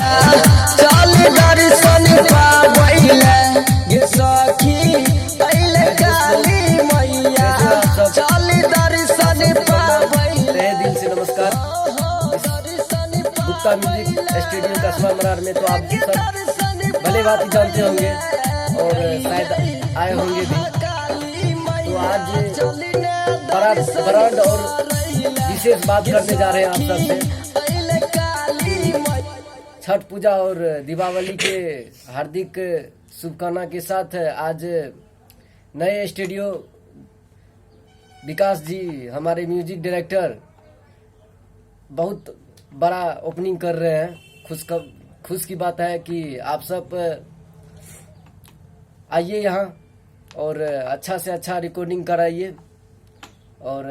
चल दर्शन पावैले गे सखी अइले काली मैया चल दर्शन पावैले। तहे दिल से नमस्कार। गुप्ता म्यूजिक स्टूडियो कस्बा मरार में तो आप सब भले बात ही जानते होंगे और शायद आए होंगे भी। तो आज बड़ा ब्रांड और विशेष बात करने जा रहे हैं आप सबसे। छठ पूजा और दीपावली के हार्दिक शुभकामना के साथ आज नए स्टूडियो विकास जी हमारे म्यूजिक डायरेक्टर बहुत बड़ा ओपनिंग कर रहे हैं। खुश की बात है कि आप सब आइए यहाँ और अच्छा से अच्छा रिकॉर्डिंग कराइए। और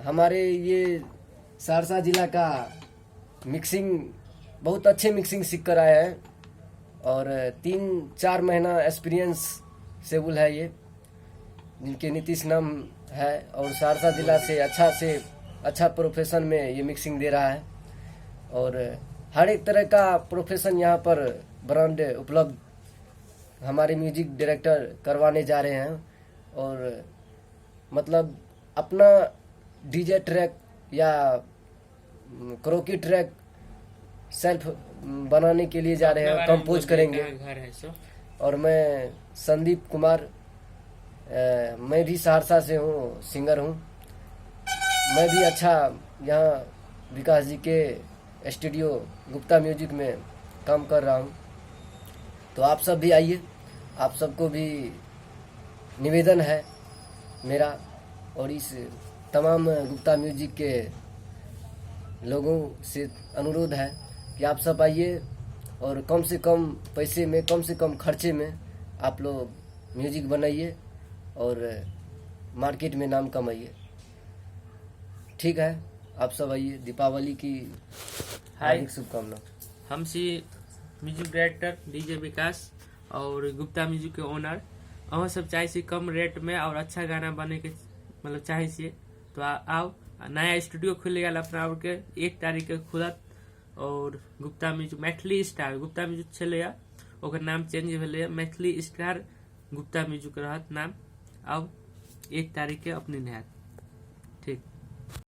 हमारे ये सहरसा जिला का मिक्सिंग बहुत अच्छे मिक्सिंग सीख कर आए हैं और 3-4 महीना एक्सपीरियंस सेबुल है ये, जिनके नीतीश नाम है और सहरसा जिला से अच्छा प्रोफेशन में ये मिक्सिंग दे रहा है। और हर एक तरह का प्रोफेशन यहाँ पर ब्रांड उपलब्ध हमारे म्यूजिक डायरेक्टर करवाने जा रहे हैं। और मतलब अपना डीजे ट्रैक या करोकी ट्रैक सेल्फ बनाने के लिए जा रहे हैं, कंपोज करेंगे। और मैं संदीप कुमार, मैं भी सहरसा से हूँ, सिंगर हूँ। मैं भी अच्छा यहाँ विकास जी के स्टूडियो गुप्ता म्यूजिक में काम कर रहा हूँ। तो आप सब भी आइए। आप सबको भी निवेदन है मेरा और इस तमाम गुप्ता म्यूजिक के लोगों से अनुरोध है कि आप सब आइए और कम से कम पैसे में, कम से कम खर्चे में आप लोग म्यूजिक बनाइए और मार्केट में नाम कमाइए। ठीक है, आप सब आइए। दीपावली की हार्दिक शुभकामना। हम सी म्यूजिक डायरेक्टर डीजे विकास और गुप्ता म्यूजिक के ओनर। अहाँ सब चाहे सी कम रेट में और अच्छा गाना बने के मतलब चाहे सी तो आओ। नया स्टूडियो खुलेगा अपना के 1 तारीख के खुलत। और Gupta music Maithili star Gupta music चले ओकर नाम चेंज भेले मैथिली स्टार गुप्ता म्यूजिक रहत नाम। अब 1 तारीख के अपने नया